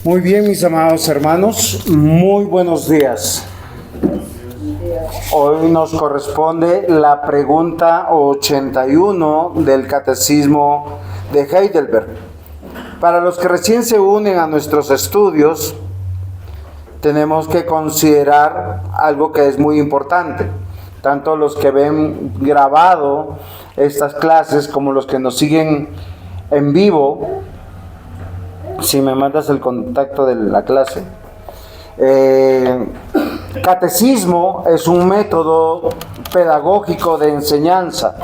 Muy bien, mis amados hermanos, muy buenos días. Hoy nos corresponde la pregunta 81 del Catecismo de Heidelberg. Para los que recién se unen a nuestros estudios, tenemos que considerar algo que es muy importante. Tanto los que ven grabado estas clases como los que nos siguen en vivo. Si me mandas el contacto de la clase. Catecismo es un método pedagógico de enseñanza,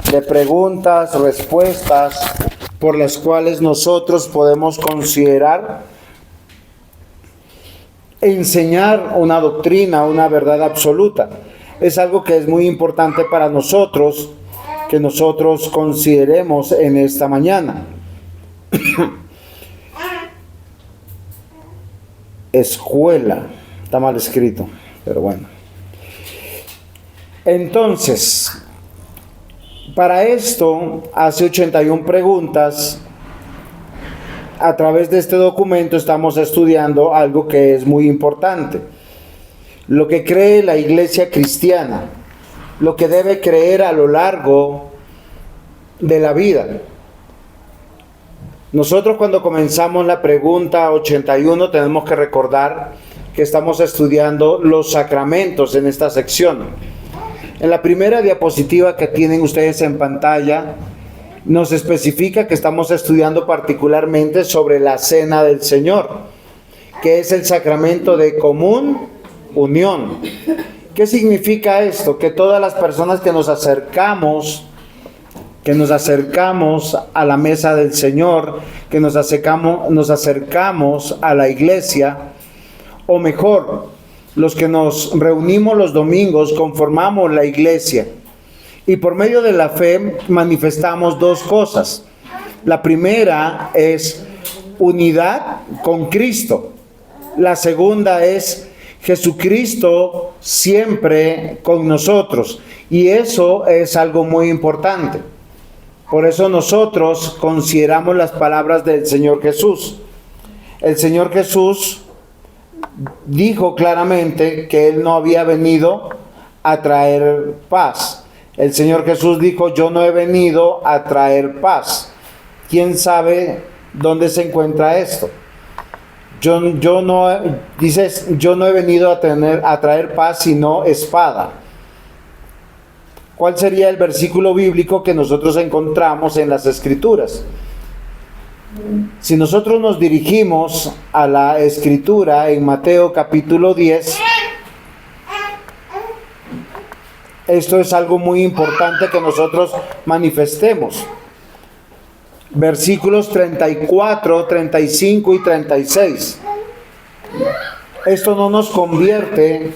de preguntas, respuestas, por las cuales nosotros podemos considerar enseñar una doctrina, una verdad absoluta. Es algo que es muy importante para nosotros, que nosotros consideremos en esta mañana. Escuela, está mal escrito, pero bueno. Entonces, para esto hace 81 preguntas. A través de este documento estamos estudiando algo que es muy importante: lo que cree la Iglesia cristiana, lo que debe creer a lo largo de la vida. Nosotros, cuando comenzamos la pregunta 81, tenemos que recordar que estamos estudiando los sacramentos en esta sección. En la primera diapositiva que tienen ustedes en pantalla, nos especifica que estamos estudiando particularmente sobre la Cena del Señor, que es el sacramento de común unión. ¿Qué significa esto? Que todas las personas que nos acercamos a la mesa del Señor, que nos acercamos a la iglesia, o mejor, los que nos reunimos los domingos, conformamos la iglesia, y por medio de la fe manifestamos dos cosas. La primera es unidad con Cristo. La segunda es Jesucristo siempre con nosotros, y eso es algo muy importante. Por eso nosotros consideramos las palabras del Señor Jesús. El Señor Jesús dijo claramente que Él no había venido a traer paz. El Señor Jesús dijo: yo no he venido a traer paz. ¿Quién sabe dónde se encuentra esto? Yo no he venido a traer paz, sino espada. ¿Cuál sería el versículo bíblico que nosotros encontramos en las Escrituras? Si nosotros nos dirigimos a la Escritura en Mateo capítulo 10, esto es algo muy importante que nosotros manifestemos. Versículos 34, 35 y 36. Esto no nos convierte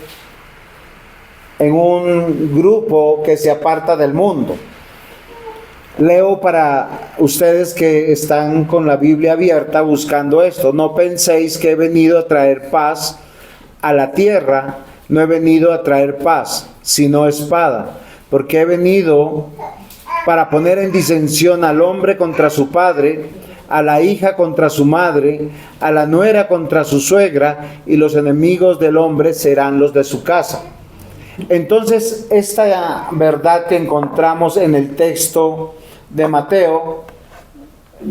en un grupo que se aparta del mundo. Leo para ustedes que están con la Biblia abierta buscando esto: no penséis que he venido a traer paz a la tierra, no he venido a traer paz, sino espada, porque he venido para poner en disensión al hombre contra su padre, a la hija contra su madre, a la nuera contra su suegra, y los enemigos del hombre serán los de su casa. Entonces, esta verdad que encontramos en el texto de Mateo,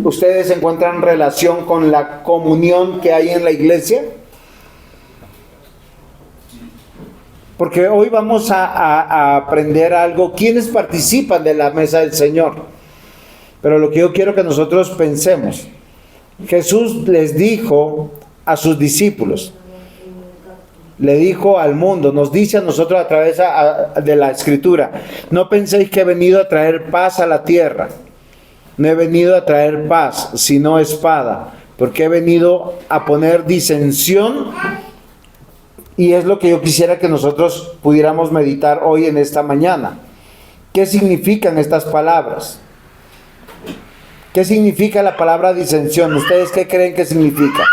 ¿ustedes encuentran relación con la comunión que hay en la iglesia? Porque hoy vamos a aprender algo. ¿Quiénes participan de la mesa del Señor? Pero lo que yo quiero que nosotros pensemos: Jesús les dijo a sus discípulos, le dijo al mundo, nos dice a nosotros a través de la Escritura: no penséis que he venido a traer paz a la tierra, no he venido a traer paz, sino espada, porque he venido a poner disensión. Y es lo que yo quisiera que nosotros pudiéramos meditar hoy en esta mañana. ¿Qué significan estas palabras? ¿Qué significa la palabra disensión? ¿Ustedes qué creen que significa?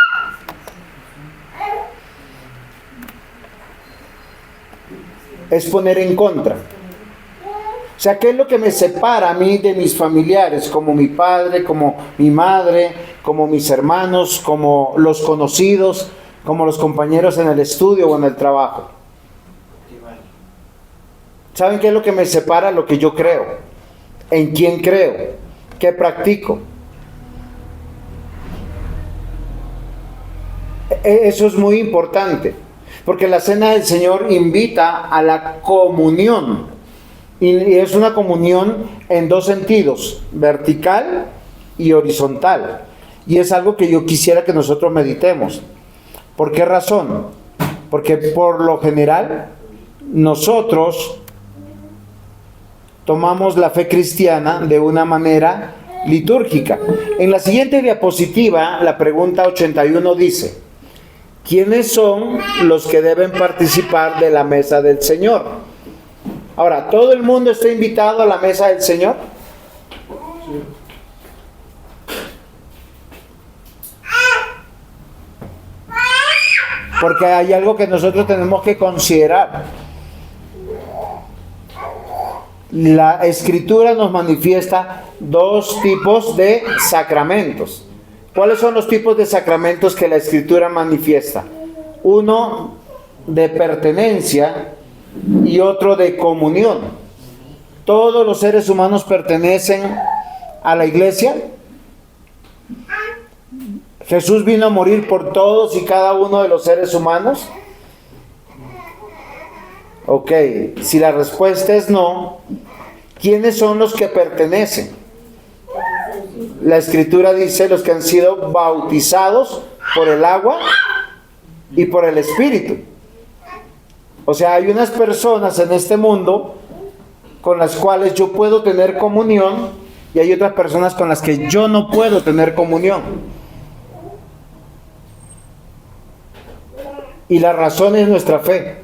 Es poner en contra. O sea, ¿qué es lo que me separa a mí de mis familiares? Como mi padre, como mi madre, como mis hermanos, como los conocidos, como los compañeros en el estudio o en el trabajo. ¿Saben qué es lo que me separa? Lo que yo creo, en quién creo, qué practico. Eso es muy importante, porque la cena del Señor invita a la comunión, y es una comunión en dos sentidos, vertical y horizontal, y es algo que yo quisiera que nosotros meditemos. ¿Por qué razón? Porque por lo general nosotros tomamos la fe cristiana de una manera litúrgica. En la siguiente diapositiva, la pregunta 81 dice: ¿quiénes son los que deben participar de la mesa del Señor? Ahora, ¿todo el mundo está invitado a la mesa del Señor? Porque hay algo que nosotros tenemos que considerar. La Escritura nos manifiesta dos tipos de sacramentos. ¿Cuáles son los tipos de sacramentos que la Escritura manifiesta? Uno de pertenencia y otro de comunión. ¿Todos los seres humanos pertenecen a la iglesia? ¿Jesús vino a morir por todos y cada uno de los seres humanos? Ok, si la respuesta es no, ¿quiénes son los que pertenecen? La Escritura dice los que han sido bautizados por el agua y por el Espíritu. O sea, hay unas personas en este mundo con las cuales yo puedo tener comunión y hay otras personas con las que yo no puedo tener comunión. Y la razón es nuestra fe.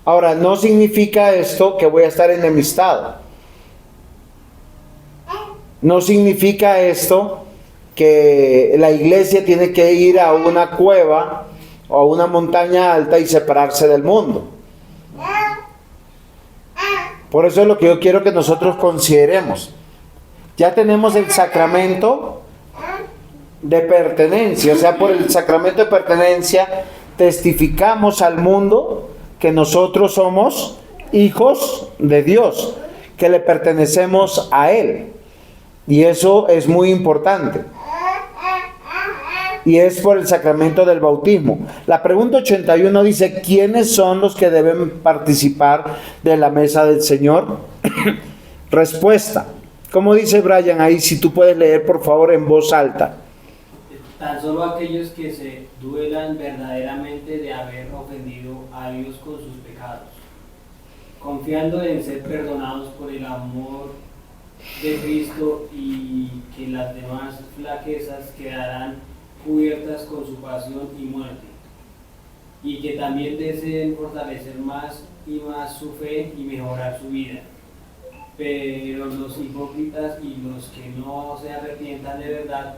Ahora, no significa esto que voy a estar enemistado. No significa esto que la iglesia tiene que ir a una cueva o a una montaña alta y separarse del mundo. Por eso es lo que yo quiero que nosotros consideremos. Ya tenemos el sacramento de pertenencia, o sea, por el sacramento de pertenencia testificamos al mundo que nosotros somos hijos de Dios, que le pertenecemos a Él. Y eso es muy importante. Y es por el sacramento del bautismo. La pregunta 81 dice: ¿quiénes son los que deben participar de la mesa del Señor? Respuesta. ¿Cómo dice Brian ahí? Si tú puedes leer, por favor, en voz alta. Tan solo aquellos que se duelan verdaderamente de haber ofendido a Dios con sus pecados, confiando en ser perdonados por el amor de Cristo, y que las demás flaquezas quedarán cubiertas con su pasión y muerte, y que también deseen fortalecer más y más su fe y mejorar su vida. Pero los hipócritas y los que no se arrepientan de verdad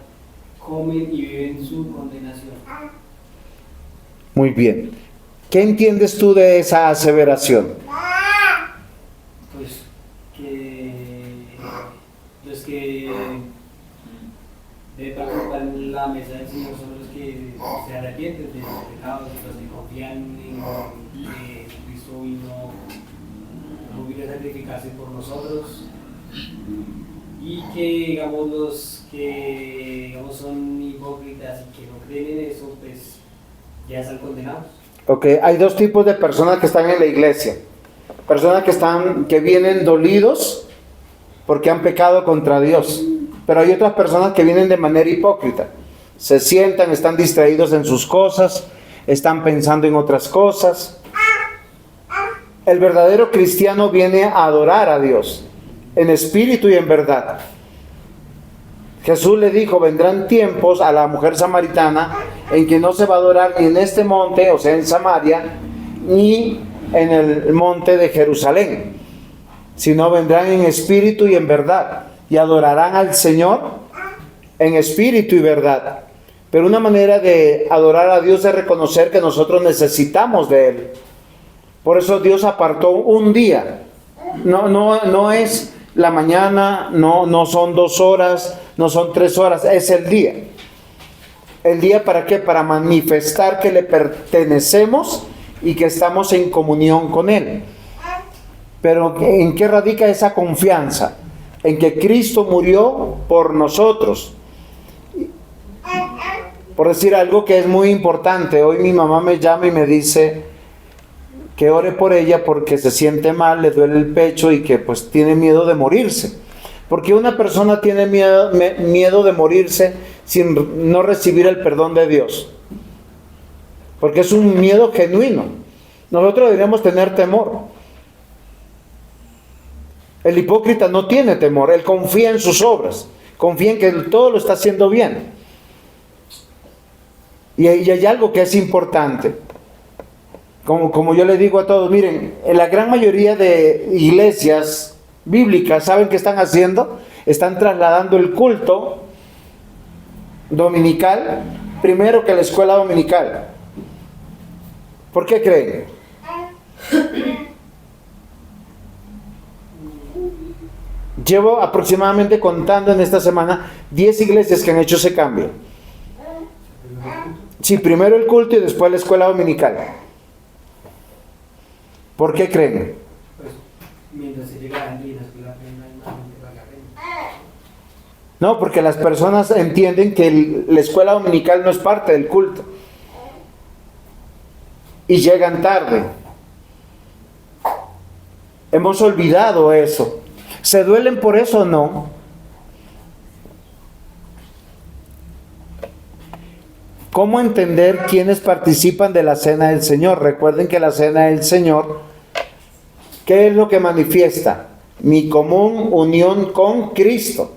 comen y viven su condenación. Muy bien. ¿Qué entiendes tú de esa aseveración? Pues que los que deben participar en la mesa del Señor son los que se arrepienten de sus pecados, los que confían en que Cristo vino a sacrificarse por nosotros, y que, digamos, los que, digamos, son hipócritas y que no creen en eso, pues ya están condenados. Ok, hay dos tipos de personas que están en la iglesia. Personas que vienen dolidos porque han pecado contra Dios. Pero hay otras personas que vienen de manera hipócrita. Se sientan, están distraídos en sus cosas, están pensando en otras cosas. El verdadero cristiano viene a adorar a Dios, en espíritu y en verdad. Jesús le dijo: vendrán tiempos a la mujer samaritana en que no se va a adorar ni en este monte, o sea en Samaria, ni en el monte de Jerusalén, sino vendrán en espíritu y en verdad, y adorarán al Señor en espíritu y verdad. Pero una manera de adorar a Dios es reconocer que nosotros necesitamos de Él. Por eso Dios apartó un día. No es la mañana, no son 2 horas, no son 3 horas, es el día. ¿El día para qué? Para manifestar que le pertenecemos y que estamos en comunión con Él. Pero ¿en qué radica esa confianza? En que Cristo murió por nosotros. Por decir algo que es muy importante, hoy mi mamá me llama y me dice que ore por ella porque se siente mal, le duele el pecho y que pues tiene miedo de morirse. Porque una persona tiene miedo de morirse sin no recibir el perdón de Dios. Porque es un miedo genuino. Nosotros deberíamos tener temor. El hipócrita no tiene temor, él confía en sus obras, confía en que todo lo está haciendo bien. Y hay algo que es importante. Como yo le digo a todos, miren, en la gran mayoría de iglesias bíblicas, ¿saben qué están haciendo? Están trasladando el culto dominical primero que la escuela dominical. ¿Por qué creen? Llevo aproximadamente contando en esta semana 10 iglesias que han hecho ese cambio. Sí, primero el culto y después la escuela dominical. ¿Por qué creen? Pues mientras se llega a la escuela no hay más gente para la pena. No, porque las personas entienden que la escuela dominical no es parte del culto. Y llegan tarde. Hemos olvidado eso. ¿Se duelen por eso o no? ¿Cómo entender quiénes participan de la cena del Señor? Recuerden que la cena del Señor, ¿qué es lo que manifiesta? Mi común unión con Cristo.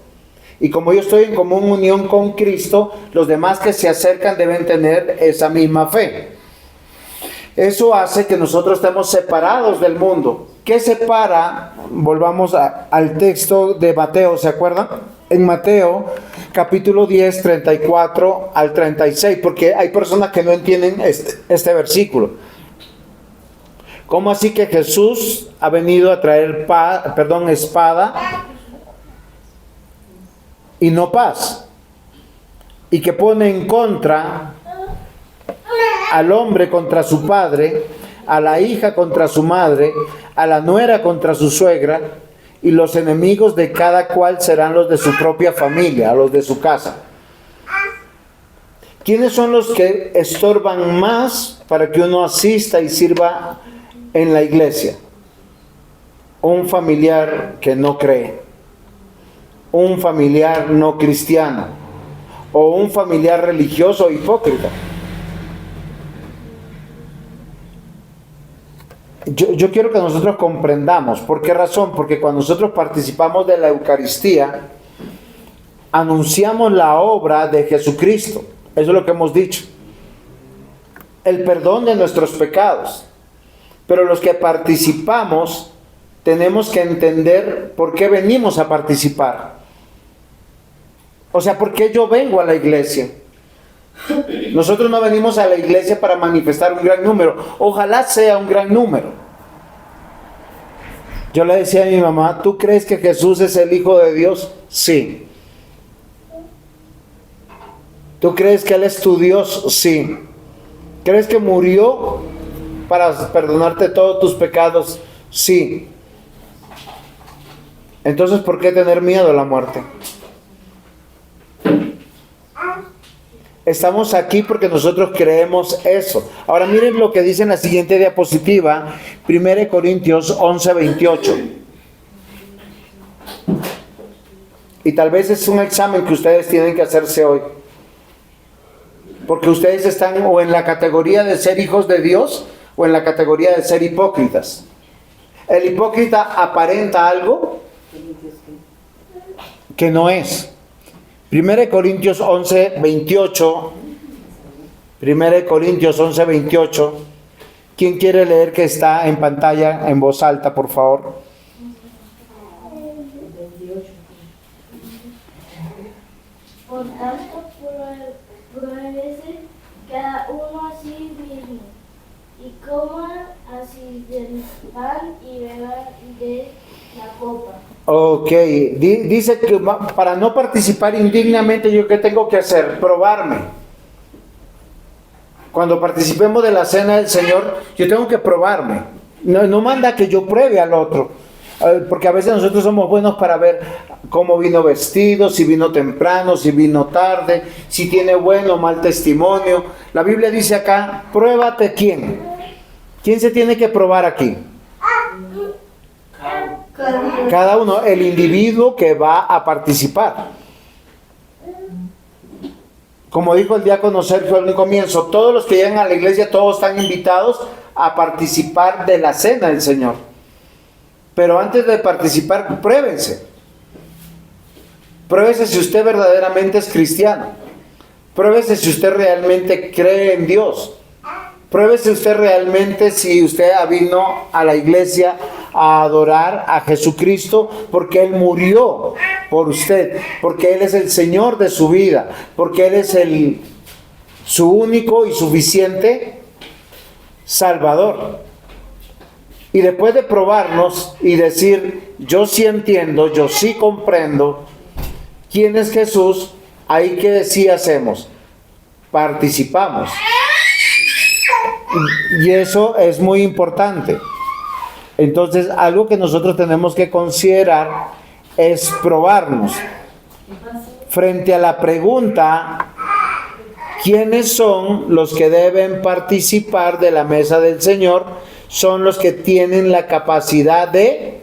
Y como yo estoy en común unión con Cristo, los demás que se acercan deben tener esa misma fe. Eso hace que nosotros estemos separados del mundo. ¿Qué separa? Volvamos al texto de Mateo, ¿se acuerdan? En Mateo, capítulo 10, 34 al 36, porque hay personas que no entienden este versículo. ¿Cómo así que Jesús ha venido a traer espada y no paz? Y que pone en contra al hombre contra su padre, a la hija contra su madre, a la nuera contra su suegra, y los enemigos de cada cual serán los de su propia familia, los de su casa. ¿Quiénes son los que estorban más para que uno asista y sirva en la iglesia? Un familiar que no cree, un familiar no cristiano, o un familiar religioso hipócrita. Yo quiero que nosotros comprendamos. ¿Por qué razón? Porque cuando nosotros participamos de la Eucaristía, anunciamos la obra de Jesucristo. Eso es lo que hemos dicho. El perdón de nuestros pecados. Pero los que participamos, tenemos que entender por qué venimos a participar. O sea, ¿por qué yo vengo a la iglesia? Nosotros no venimos a la iglesia para manifestar un gran número. Ojalá sea un gran número. Yo le decía a mi mamá, ¿tú crees que Jesús es el Hijo de Dios? Sí. ¿Tú crees que Él es tu Dios? Sí. ¿Crees que murió para perdonarte todos tus pecados? Sí. Entonces, ¿por qué tener miedo a la muerte? Estamos aquí porque nosotros creemos eso. Ahora miren lo que dice en la siguiente diapositiva, 1 Corintios 11, 28. Y tal vez es un examen que ustedes tienen que hacerse hoy. Porque ustedes están o en la categoría de ser hijos de Dios o en la categoría de ser hipócritas. El hipócrita aparenta algo que no es. 1 Corintios 11, 28. 1 Corintios 11, 28. ¿Quién quiere leer que está en pantalla en voz alta, por favor? Por tanto, pruébese cada uno a sí mismo, y coma así del pan y beba de la copa. Ok, Ok, dice que para no participar indignamente, ¿yo qué tengo que hacer? Probarme. Cuando participemos de la cena del Señor, yo tengo que probarme. No manda que yo pruebe al otro. Porque a veces nosotros somos buenos para ver cómo vino vestido, si vino temprano, si vino tarde, si tiene buen o mal testimonio. La Biblia dice acá, pruébate quién. ¿Quién se tiene que probar aquí? Cada uno, el individuo que va a participar. Como dijo el diácono Sergio al comienzo, todos los que llegan a la iglesia, todos están invitados a participar de la cena del Señor. Pero antes de participar, pruébense. Pruébese si usted verdaderamente es cristiano. Pruébese si usted realmente cree en Dios. Pruébese usted realmente si usted vino a la iglesia a adorar a Jesucristo porque Él murió por usted, porque Él es el Señor de su vida, porque Él es su único y suficiente Salvador. Y después de probarnos y decir, yo sí entiendo, yo sí comprendo quién es Jesús, ahí que sí hacemos, participamos. Y eso es muy importante. Entonces, algo que nosotros tenemos que considerar es probarnos. Frente a la pregunta, ¿quiénes son los que deben participar de la mesa del Señor? Son los que tienen la capacidad de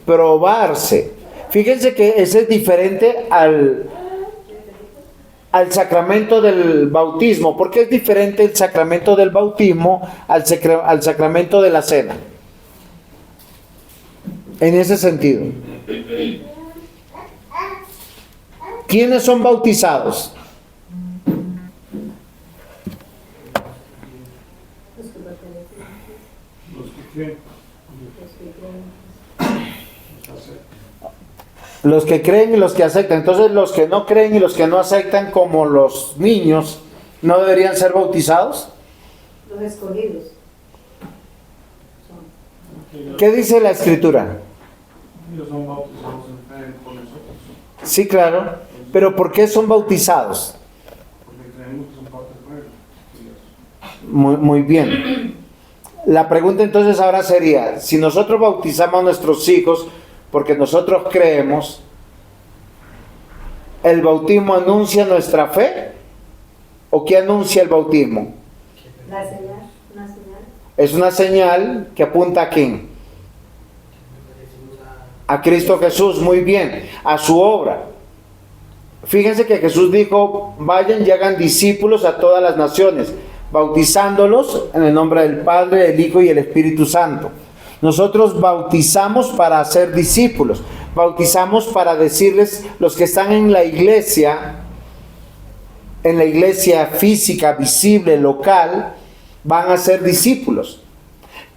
probarse. Fíjense que ese es diferente al sacramento del bautismo. ¿Por qué es diferente el sacramento del bautismo al sacramento de la cena? En ese sentido. ¿Quiénes son bautizados? Los que creen y los que aceptan. Entonces los que no creen y los que no aceptan, como los niños, ¿no deberían ser bautizados? Los escogidos. ¿Qué dice la Escritura? Ellos son bautizados en fe con nosotros. Sí, claro. Pero ¿por qué son bautizados? Porque creemos que son parte del pueblo. Muy bien. La pregunta entonces ahora sería, si nosotros bautizamos a nuestros hijos porque nosotros creemos, ¿el bautismo anuncia nuestra fe? ¿O qué anuncia el bautismo? La señal, una señal. Es una señal que apunta a quién. A Cristo Jesús, muy bien, a su obra. Fíjense que Jesús dijo, vayan y hagan discípulos a todas las naciones, bautizándolos en el nombre del Padre, del Hijo y el Espíritu Santo. Nosotros bautizamos para hacer discípulos, bautizamos para decirles, los que están en la iglesia física, visible, local, van a ser discípulos.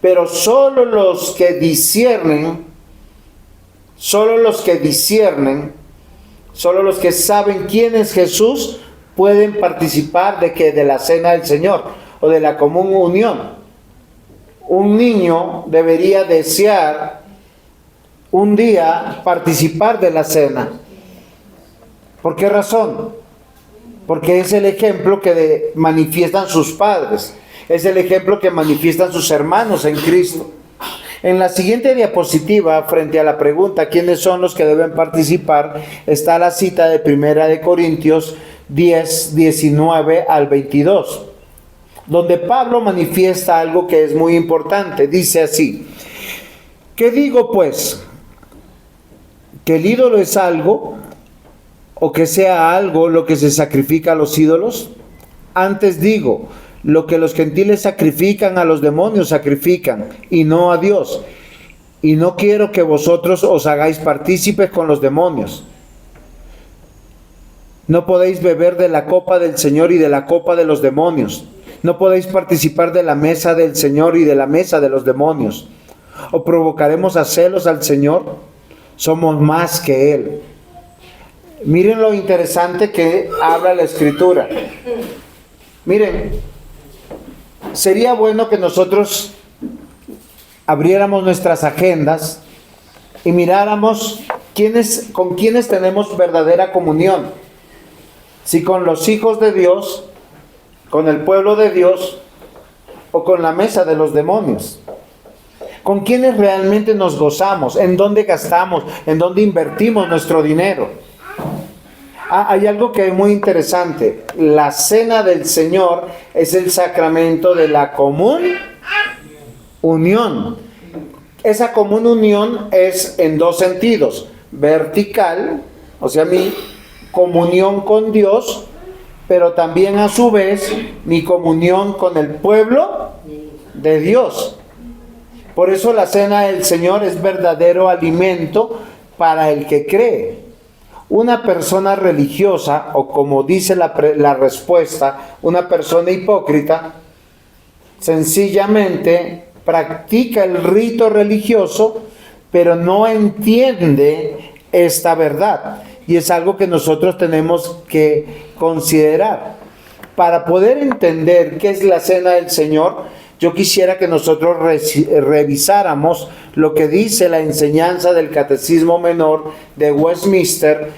Pero solo los que disciernen, solo los que saben quién es Jesús, pueden participar de la cena del Señor o de la común unión. Un niño debería desear un día participar de la cena. ¿Por qué razón? Porque es el ejemplo que manifiestan sus padres, es el ejemplo que manifiestan sus hermanos en Cristo. En la siguiente diapositiva, frente a la pregunta ¿quiénes son los que deben participar?, está la cita de 1 Corintios 10, 19 al 22, donde Pablo manifiesta algo que es muy importante. Dice así: ¿qué digo pues? ¿Que el ídolo es algo, o que sea algo lo que se sacrifica a los ídolos? Antes digo, lo que los gentiles sacrifican a los demonios sacrifican, y no a Dios. Y no quiero que vosotros os hagáis partícipes con los demonios. No podéis beber de la copa del Señor y de la copa de los demonios. No podéis participar de la mesa del Señor y de la mesa de los demonios. ¿O provocaremos a celos al Señor? Somos más que Él. Miren lo interesante que habla la Escritura. Miren, sería bueno que nosotros abriéramos nuestras agendas y miráramos ¿Con quiénes tenemos verdadera comunión? Si con los hijos de Dios, con el pueblo de Dios o con la mesa de los demonios. ¿Con quiénes realmente nos gozamos? ¿En dónde gastamos? ¿En dónde invertimos nuestro dinero? Hay algo que es muy interesante. La cena del Señor es el sacramento de la común unión. Esa común unión es en dos sentidos. Vertical, o sea, mi comunión con Dios, pero también a su vez mi comunión con el pueblo de Dios. Por eso la cena del Señor es verdadero alimento para el que cree. Una persona religiosa, o como dice la respuesta, una persona hipócrita, sencillamente practica el rito religioso, pero no entiende esta verdad. Y es algo que nosotros tenemos que considerar. Para poder entender qué es la cena del Señor, yo quisiera que nosotros revisáramos lo que dice la enseñanza del Catecismo Menor de Westminster,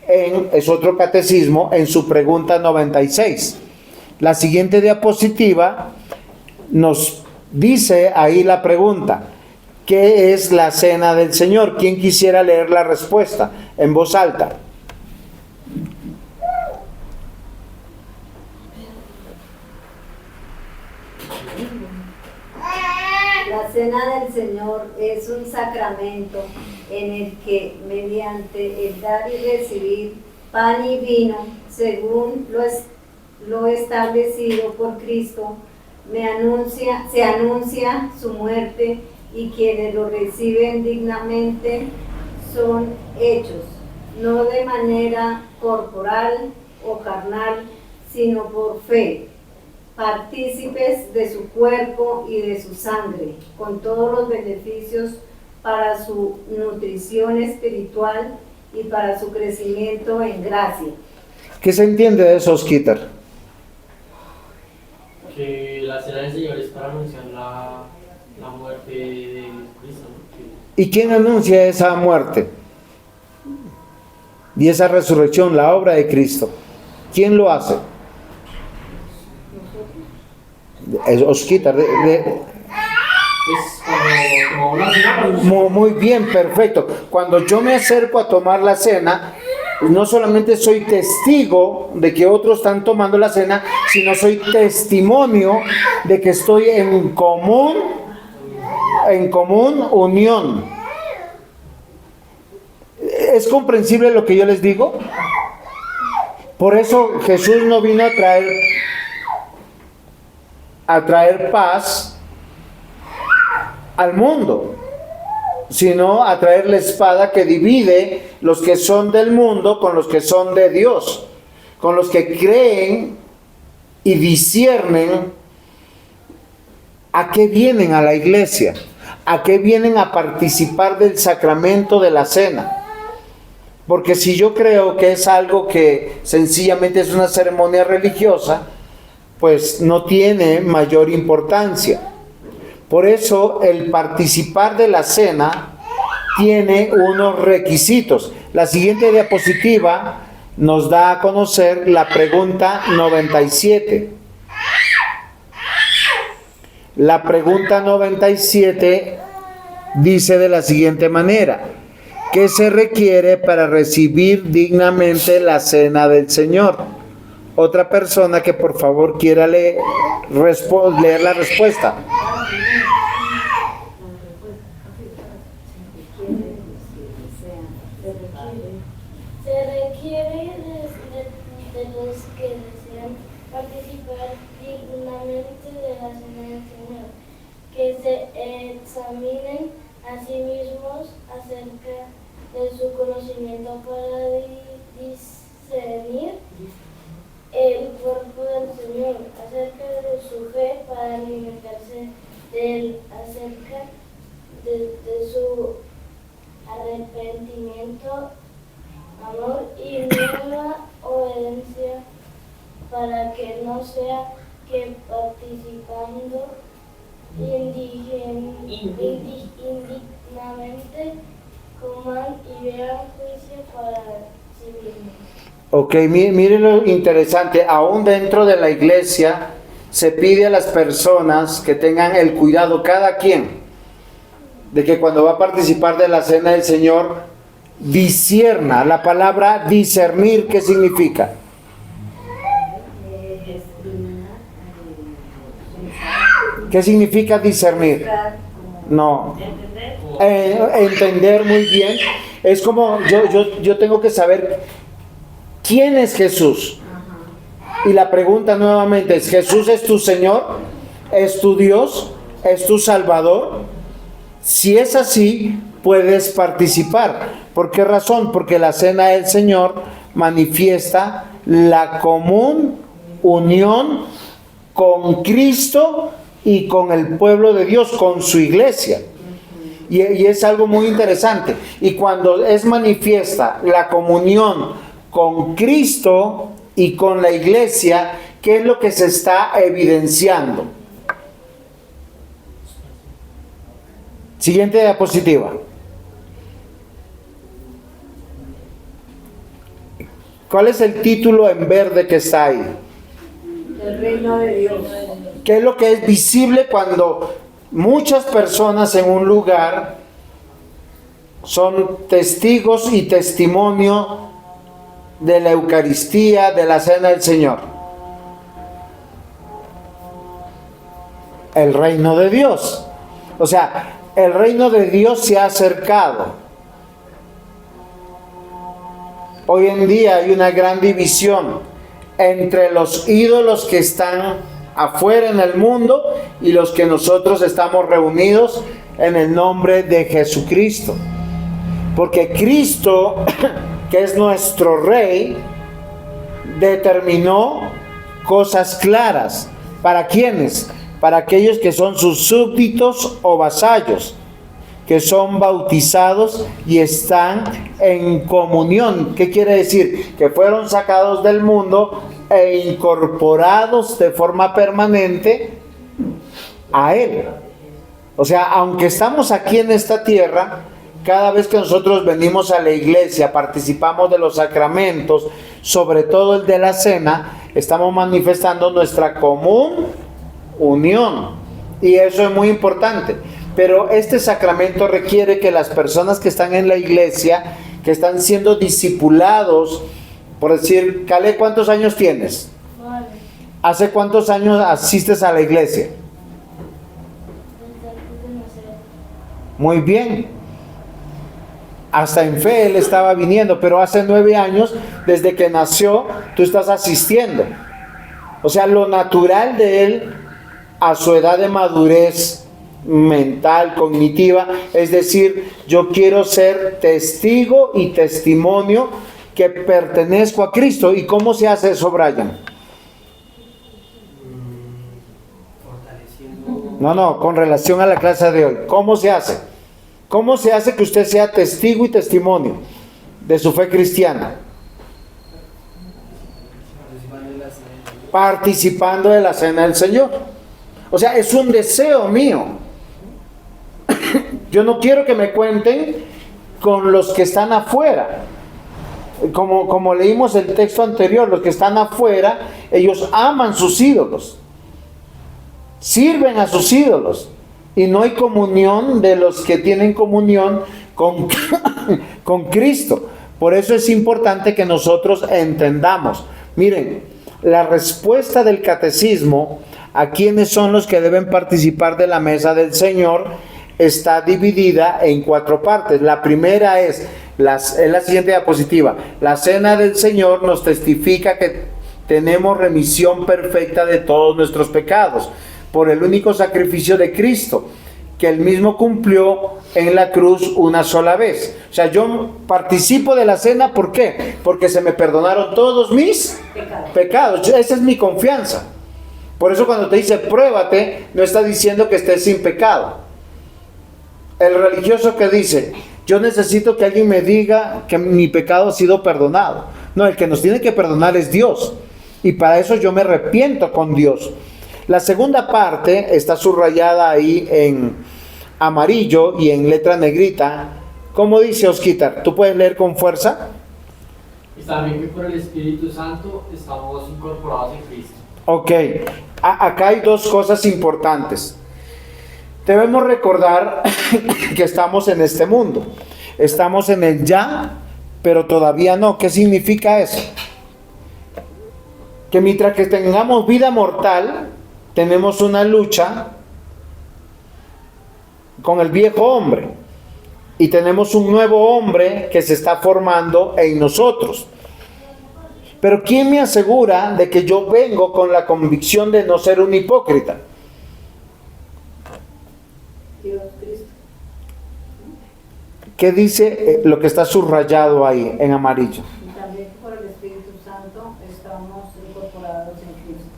es otro catecismo, en su pregunta 96. La siguiente diapositiva nos dice ahí la pregunta: ¿qué es la cena del Señor? ¿Quién quisiera leer la respuesta en voz alta? La cena del Señor es un sacramento en el que, mediante el dar y recibir pan y vino, según lo establecido por Cristo, se anuncia su muerte, y quienes lo reciben dignamente son hechos, no de manera corporal o carnal, sino por fe, partícipes de su cuerpo y de su sangre, con todos los beneficios para su nutrición espiritual y para su crecimiento en gracia. ¿Qué se entiende de eso, Osquitar? Que la cena del Señor es para anunciar la muerte de Cristo, ¿no? ¿Y quién anuncia esa muerte y esa resurrección, la obra de Cristo? ¿Quién lo hace? Osquitar, Como una cena, pues, muy bien, perfecto. Cuando yo me acerco a tomar la cena, no solamente soy testigo de que otros están tomando la cena, sino soy testimonio de que estoy en común unión. ¿Es comprensible lo que yo les digo? Por eso Jesús no vino a traer paz al mundo, sino a traer la espada que divide los que son del mundo con los que son de Dios, con los que creen y disciernen a qué vienen a la iglesia, a qué vienen a participar del sacramento de la cena. Porque si yo creo que es algo que sencillamente es una ceremonia religiosa, pues no tiene mayor importancia. Por eso el participar de la cena tiene unos requisitos. La siguiente diapositiva nos da a conocer la pregunta 97. La pregunta 97 dice de la siguiente manera: ¿qué se requiere para recibir dignamente la cena del Señor? Otra persona que por favor quiera leer la respuesta. Se requiere de los que desean participar dignamente de la cena del Señor, que se examinen a sí mismos acerca de su conocimiento para discernir el cuerpo del Señor, acerca de su fe para alimentarse de él, acerca de su arrepentimiento, amor y nueva obediencia, para que no sea que participando indignamente coman y vean juicio para sí mismos. Ok, miren lo interesante, aún dentro de la iglesia se pide a las personas que tengan el cuidado, cada quien, de que cuando va a participar de la cena del Señor, discierna. La palabra discernir, ¿qué significa? ¿Qué significa discernir? No. Entender muy bien. Es como yo tengo que saber quién es Jesús. Y la pregunta nuevamente es: ¿Jesús es tu Señor? ¿Es tu Dios? ¿Es tu Salvador? Si es así, puedes participar. ¿Por qué razón? Porque la cena del Señor manifiesta la común unión con Cristo y con el pueblo de Dios, con su iglesia. Y es algo muy interesante. Y cuando es manifiesta la comunión con Cristo y con la iglesia, ¿qué es lo que se está evidenciando? Siguiente diapositiva. ¿Cuál es el título en verde que está ahí? El reino de Dios. ¿Qué es lo que es visible cuando muchas personas en un lugar son testigos y testimonio de la Eucaristía, de la cena del Señor? El reino de Dios. O sea, el reino de Dios se ha acercado. Hoy en día hay una gran división entre los ídolos que están afuera en el mundo y los que nosotros estamos reunidos en el nombre de Jesucristo. Porque Cristo, que es nuestro Rey, determinó cosas claras. ¿Para quiénes? Para aquellos que son sus súbditos o vasallos, que son bautizados y están en comunión. ¿Qué quiere decir? Que fueron sacados del mundo e incorporados de forma permanente a Él. O sea, aunque estamos aquí en esta tierra, cada vez que nosotros venimos a la iglesia, participamos de los sacramentos, sobre todo el de la cena, estamos manifestando nuestra común unión. Y eso es muy importante. Pero este sacramento requiere que las personas que están en la iglesia, que están siendo discipulados, por decir, Cale, ¿cuántos años tienes? Vale. ¿Hace cuántos años asistes a la iglesia? Desde antes de nacer. Muy bien. Hasta en fe él estaba viniendo, pero hace 9 años, desde que nació, tú estás asistiendo. O sea, lo natural de él, a su edad de madurez mental, cognitiva, es decir, yo quiero ser testigo y testimonio que pertenezco a Cristo. ¿Y cómo se hace eso, Brian? Fortaleciendo. No, con relación a la clase de hoy, ¿cómo se hace? ¿Cómo se hace que usted sea testigo y testimonio de su fe cristiana? Participando de la cena del Señor. O sea, es un deseo mío. Yo no quiero que me cuenten con los que están afuera. Como leímos el texto anterior, los que están afuera, ellos aman sus ídolos, sirven a sus ídolos, y no hay comunión de los que tienen comunión con Cristo. Por eso es importante que nosotros entendamos. Miren, la respuesta del catecismo a quiénes son los que deben participar de la mesa del Señor está dividida en 4 partes. La primera es la siguiente diapositiva. La cena del Señor nos testifica que tenemos remisión perfecta de todos nuestros pecados por el único sacrificio de Cristo, que Él mismo cumplió en la cruz una sola vez. O sea, yo participo de la cena, ¿por qué? Porque se me perdonaron todos mis pecados. Esa es mi confianza. Por eso cuando te dice pruébate, no está diciendo que estés sin pecado. El religioso que dice, yo necesito que alguien me diga que mi pecado ha sido perdonado. No, el que nos tiene que perdonar es Dios. Y para eso yo me arrepiento con Dios. La segunda parte está subrayada ahí en amarillo y en letra negrita. ¿Cómo dice Osquitar? ¿Tú puedes leer con fuerza? Y también que por el Espíritu Santo estamos incorporados en Cristo. Ok, acá hay dos cosas importantes. Debemos recordar que estamos en este mundo. Estamos en el ya, pero todavía no. ¿Qué significa eso? Que mientras que tengamos vida mortal, tenemos una lucha con el viejo hombre. Y tenemos un nuevo hombre que se está formando en nosotros. Pero ¿quién me asegura de que yo vengo con la convicción de no ser un hipócrita? Dios, Cristo. ¿Qué dice lo que está subrayado ahí en amarillo? Y también por el Espíritu Santo estamos incorporados en Cristo.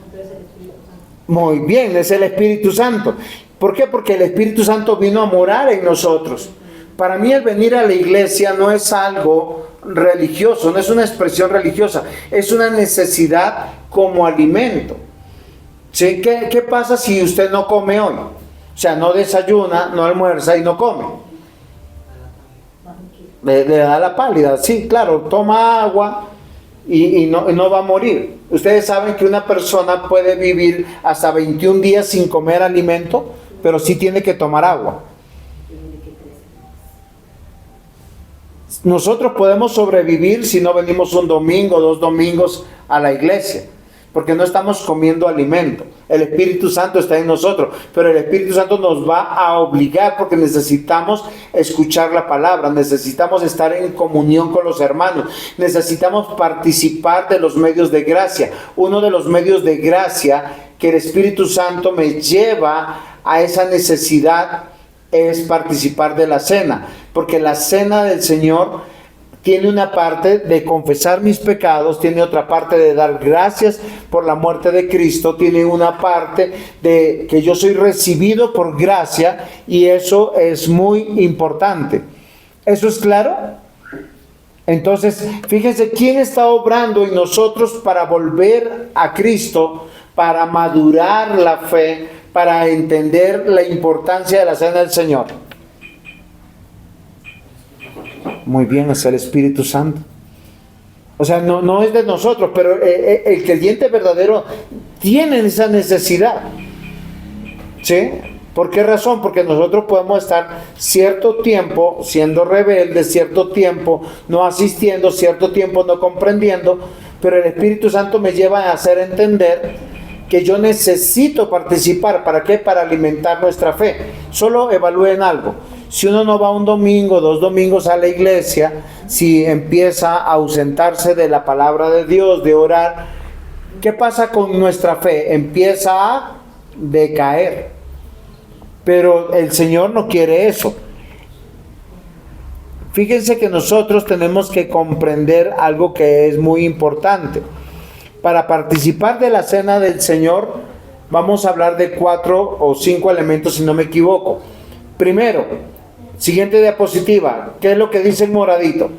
Entonces el Espíritu Santo. Muy bien, es el Espíritu Santo. ¿Por qué? Porque el Espíritu Santo vino a morar en nosotros. Para mí el venir a la iglesia no es algo religioso, no es una expresión religiosa, es una necesidad como alimento. ¿Sí? ¿Qué pasa si usted no come hoy? O sea, no desayuna, no almuerza y no come. Le da la pálida, sí, claro, toma agua y no va a morir. Ustedes saben que una persona puede vivir hasta 21 días sin comer alimento, pero sí tiene que tomar agua. Nosotros podemos sobrevivir si no venimos un domingo, 2 domingos a la iglesia, porque no estamos comiendo alimento. El Espíritu Santo está en nosotros, pero el Espíritu Santo nos va a obligar porque necesitamos escuchar la palabra, necesitamos estar en comunión con los hermanos, necesitamos participar de los medios de gracia. Uno de los medios de gracia que el Espíritu Santo me lleva a esa necesidad es participar de la cena, porque la cena del Señor tiene una parte de confesar mis pecados, tiene otra parte de dar gracias por la muerte de Cristo, tiene una parte de que yo soy recibido por gracia, y eso es muy importante. ¿Eso es claro? Entonces, fíjense quién está obrando en nosotros para volver a Cristo, para madurar la fe, para entender la importancia de la cena del Señor. Muy bien, es el Espíritu Santo. O sea, no es de nosotros, pero el creyente verdadero tiene esa necesidad. ¿Sí? ¿Por qué razón? Porque nosotros podemos estar cierto tiempo siendo rebeldes, cierto tiempo no asistiendo, cierto tiempo no comprendiendo, pero el Espíritu Santo me lleva a hacer entender que yo necesito participar. ¿Para qué? Para alimentar nuestra fe. Solo evalúen algo. Si uno no va un domingo, 2 domingos a la iglesia, si empieza a ausentarse de la palabra de Dios, de orar, ¿qué pasa con nuestra fe? Empieza a decaer. Pero el Señor no quiere eso. Fíjense que nosotros tenemos que comprender algo que es muy importante. Para participar de la cena del Señor, vamos a hablar de 4 o 5 elementos, si no me equivoco. Primero, siguiente diapositiva, ¿qué es lo que dice el moradito?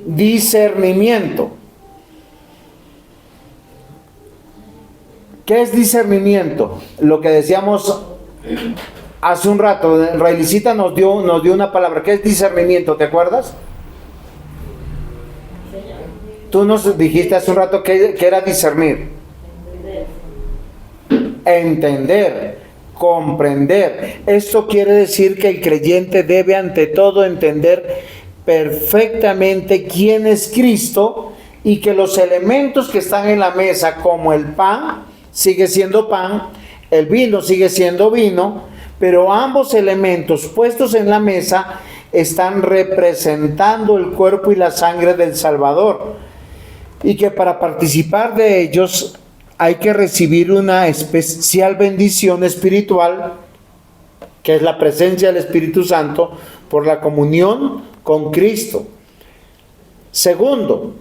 Discernimiento. ¿Qué es discernimiento? Lo que decíamos hace un rato, Railicita nos dio una palabra. ¿Qué es discernimiento? ¿Te acuerdas? Tú nos dijiste hace un rato que era discernir. Entender, comprender. Esto quiere decir que el creyente debe ante todo entender perfectamente quién es Cristo, y que los elementos que están en la mesa, como el pan, sigue siendo pan, el vino sigue siendo vino, pero ambos elementos puestos en la mesa están representando el cuerpo y la sangre del Salvador, y que para participar de ellos hay que recibir una especial bendición espiritual, que es la presencia del Espíritu Santo, por la comunión con Cristo. Segundo,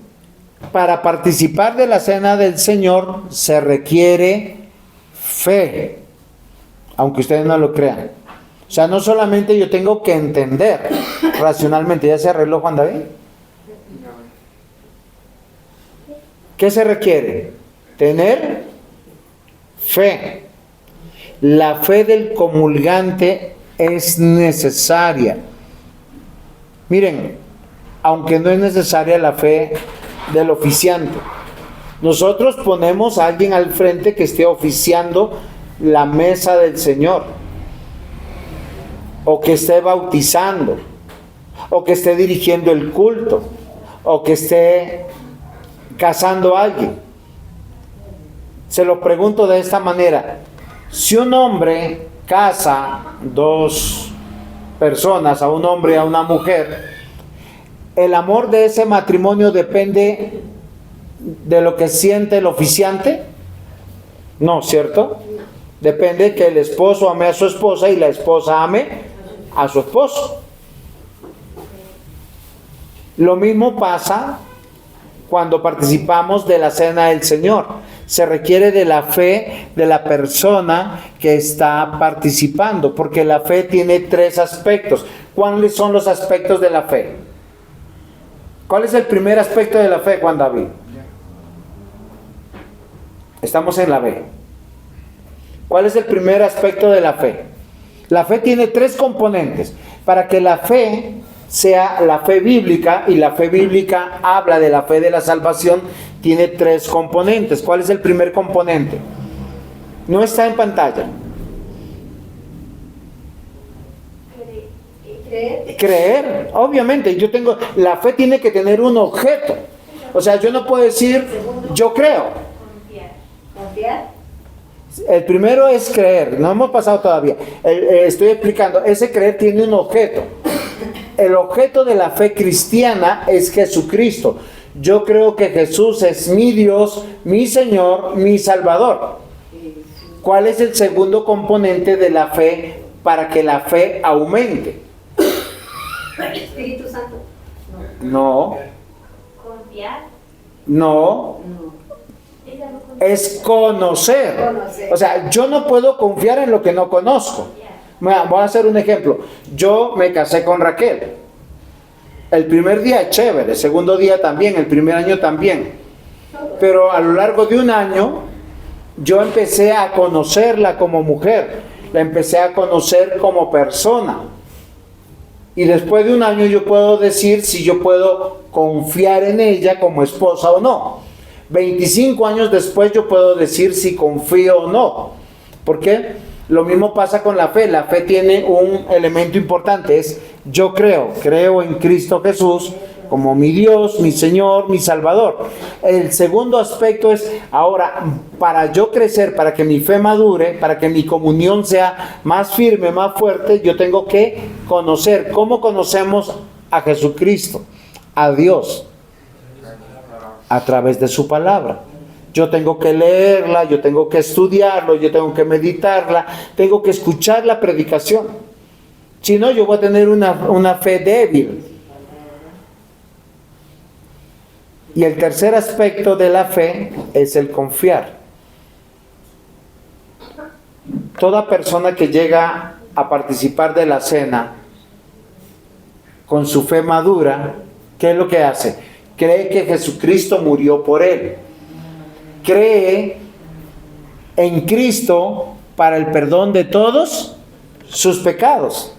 para participar de la cena del Señor se requiere fe, aunque ustedes no lo crean. O sea, no solamente yo tengo que entender racionalmente. ¿Ya se arregló Juan David? ¿Qué se requiere? Tener fe. La fe del comulgante es necesaria. Miren, aunque no es necesaria la fe del oficiante. Nosotros ponemos a alguien al frente que esté oficiando la mesa del Señor, o que esté bautizando, o que esté dirigiendo el culto, o que esté casando a alguien. Se lo pregunto de esta manera: si un hombre casa dos personas, a un hombre y a una mujer, ¿el amor de ese matrimonio depende de lo que siente el oficiante? No, ¿cierto? Depende que el esposo ame a su esposa y la esposa ame a su esposo. Lo mismo pasa cuando participamos de la cena del Señor. Se requiere de la fe de la persona que está participando, porque la fe tiene tres aspectos. ¿Cuáles son los aspectos de la fe? ¿Cuál es el primer aspecto de la fe, Juan David? Estamos en la B. ¿Cuál es el primer aspecto de la fe? La fe tiene tres componentes. Para que la fe sea la fe bíblica, y la fe bíblica habla de la fe de la salvación, tiene tres componentes. ¿Cuál es el primer componente? No está en pantalla. Creer, obviamente. La fe tiene que tener un objeto. O sea, yo no puedo decir yo creo. Confiar. El primero es creer, no hemos pasado todavía. Estoy explicando, ese creer tiene un objeto. El objeto de la fe cristiana es Jesucristo. Yo creo que Jesús es mi Dios, mi Señor, mi Salvador. ¿Cuál es el segundo componente de la fe para que la fe aumente? Espíritu Santo. No, Confiar. no. Es conocer. O sea, yo no puedo confiar en lo que no conozco. Mira, voy a hacer un ejemplo. Yo me casé con Raquel. El primer día chévere, el segundo día también, el primer año también. Pero a lo largo de un año, yo empecé a conocerla como mujer. La empecé a conocer como persona. Y después de un año yo puedo decir si yo puedo confiar en ella como esposa o no. 25 años después yo puedo decir si confío o no. ¿Por qué? Lo mismo pasa con la fe. La fe tiene un elemento importante, es yo creo en Cristo Jesús como mi Dios, mi Señor, mi Salvador. El segundo aspecto es, ahora, para yo crecer, para que mi fe madure, para que mi comunión sea más firme, más fuerte, yo tengo que conocer. ¿Cómo conocemos a Jesucristo? A Dios. A través de su palabra. Yo tengo que leerla, yo tengo que estudiarlo, yo tengo que meditarla, tengo que escuchar la predicación. Si no, yo voy a tener una fe débil. Y el tercer aspecto de la fe es el confiar. Toda persona que llega a participar de la cena con su fe madura, ¿qué es lo que hace? Cree que Jesucristo murió por él. Cree en Cristo para el perdón de todos sus pecados.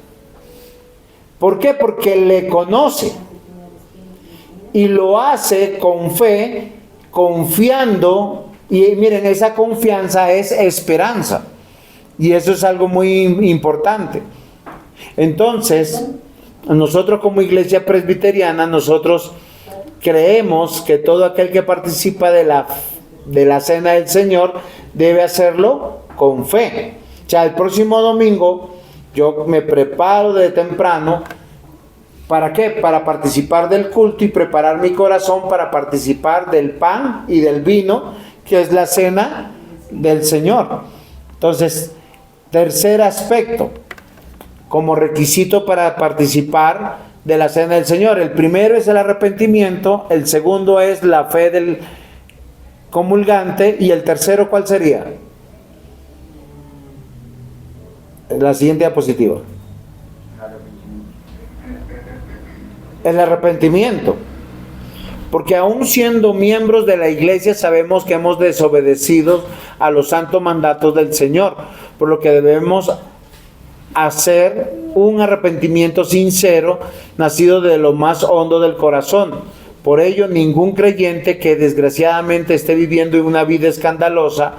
¿Por qué? Porque le conoce. Y lo hace con fe, confiando. Y miren, esa confianza es esperanza. Y eso es algo muy importante. Entonces, nosotros como iglesia presbiteriana, nosotros creemos que todo aquel que participa de la cena del Señor debe hacerlo con fe. O sea, el próximo domingo yo me preparo de temprano. ¿Para qué? Para participar del culto y preparar mi corazón para participar del pan y del vino, que es la cena del Señor. Entonces, tercer aspecto, como requisito para participar de la cena del Señor. El primero es el arrepentimiento, el segundo es la fe del comulgante, y el tercero, ¿cuál sería? La siguiente diapositiva. El arrepentimiento. Porque aún siendo miembros de la iglesia sabemos que hemos desobedecido a los santos mandatos del Señor, por lo que debemos hacer un arrepentimiento sincero, nacido de lo más hondo del corazón. Por ello, ningún creyente que desgraciadamente esté viviendo una vida escandalosa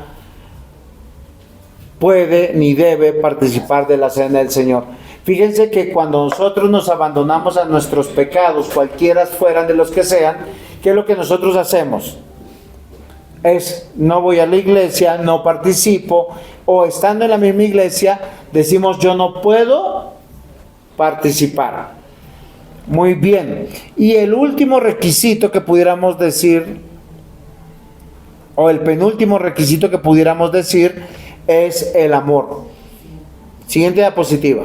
puede ni debe participar de la cena del Señor. Fíjense que cuando nosotros nos abandonamos a nuestros pecados, cualquiera fueran de los que sean, ¿qué es lo que nosotros hacemos? Es, no voy a la iglesia, no participo, o estando en la misma iglesia, decimos, yo no puedo participar. Muy bien. Y el último requisito que pudiéramos decir, o el penúltimo requisito que pudiéramos decir, es el amor. Siguiente diapositiva.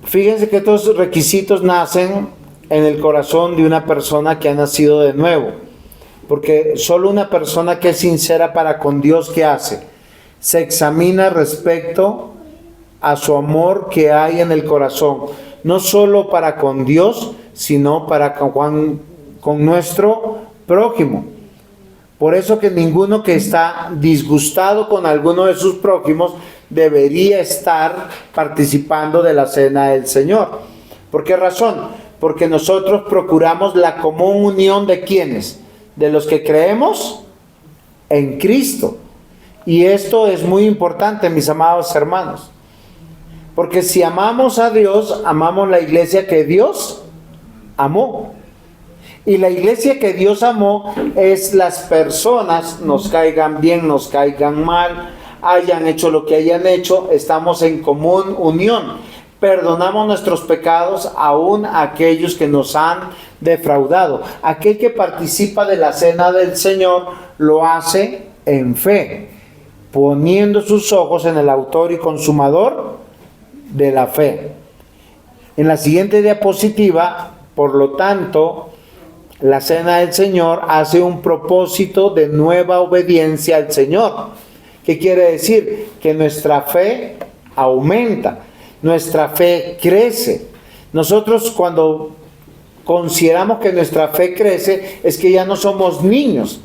Fíjense que estos requisitos nacen en el corazón de una persona que ha nacido de nuevo. Porque solo una persona que es sincera para con Dios, ¿qué hace? Se examina respecto a su amor que hay en el corazón. No solo para con Dios, sino para con nuestro prójimo. Por eso que ninguno que está disgustado con alguno de sus prójimos debería estar participando de la cena del Señor. ¿Por qué razón? Porque nosotros procuramos la común unión de ¿quiénes? De los que creemos en Cristo. Y esto es muy importante, mis amados hermanos. Porque si amamos a Dios, amamos la iglesia que Dios amó. Y la iglesia que Dios amó es las personas, nos caigan bien, nos caigan mal, hayan hecho lo que hayan hecho, estamos en común unión. Perdonamos nuestros pecados aún a aquellos que nos han defraudado. Aquel que participa de la cena del Señor lo hace en fe, poniendo sus ojos en el autor y consumador de la fe. En la siguiente diapositiva, por lo tanto, la cena del Señor hace un propósito de nueva obediencia al Señor. ¿Qué quiere decir? Que nuestra fe aumenta, nuestra fe crece. Nosotros cuando consideramos que nuestra fe crece, es que ya no somos niños.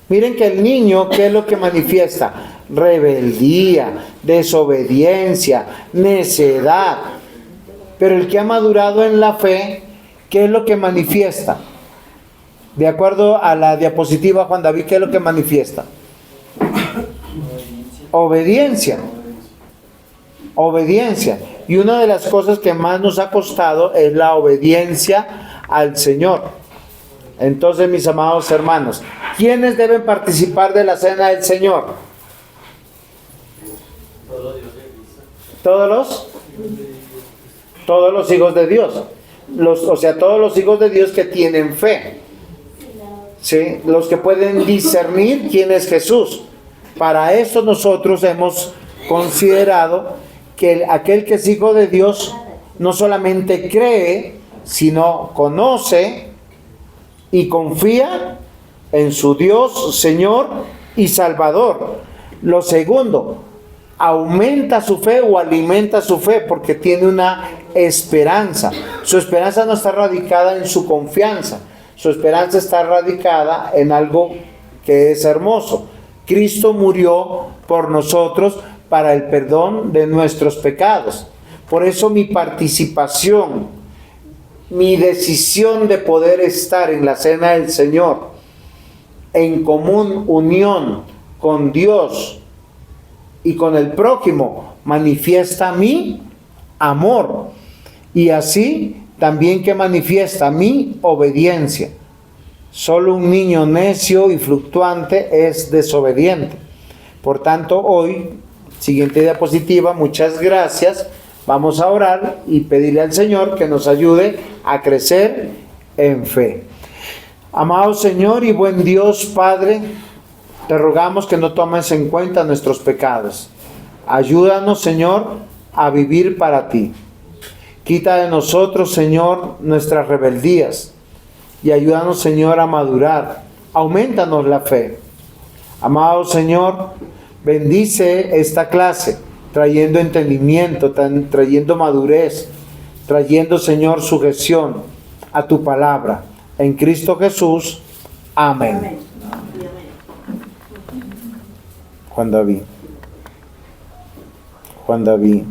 Miren que el niño, ¿qué es lo que manifiesta? Rebeldía, desobediencia, necedad. Pero el que ha madurado en la fe, ¿qué es lo que manifiesta? De acuerdo a la diapositiva, Juan David, ¿qué es lo que manifiesta? Obediencia. Obediencia. Y una de las cosas que más nos ha costado es la obediencia al Señor. Entonces, mis amados hermanos, ¿quiénes deben participar de la cena del Señor? Todos los hijos de Dios. O sea, todos los hijos de Dios que tienen fe. ¿Sí? Los que pueden discernir quién es Jesús. Para eso nosotros hemos considerado que aquel que es hijo de Dios no solamente cree, sino conoce y confía en su Dios, Señor y Salvador. Lo segundo, aumenta su fe o alimenta su fe porque tiene una esperanza. Su esperanza no está radicada en su confianza. Su esperanza está radicada en algo que es hermoso. Cristo murió por nosotros para el perdón de nuestros pecados. Por eso mi participación, mi decisión de poder estar en la cena del Señor, en común unión con Dios y con el prójimo, manifiesta mi amor. Y así también que manifiesta mi obediencia. Solo un niño necio y fluctuante es desobediente. Por tanto, hoy, siguiente diapositiva, muchas gracias. Vamos a orar y pedirle al Señor que nos ayude a crecer en fe. Amado Señor y buen Dios Padre, te rogamos que no tomes en cuenta nuestros pecados. Ayúdanos, Señor, a vivir para ti. Quita de nosotros, Señor, nuestras rebeldías y ayúdanos, Señor, a madurar. Aumentanos la fe. Amado Señor, bendice esta clase, trayendo entendimiento, trayendo madurez, trayendo, Señor, sujeción a tu palabra. En Cristo Jesús. Amén. Amén. Juan David.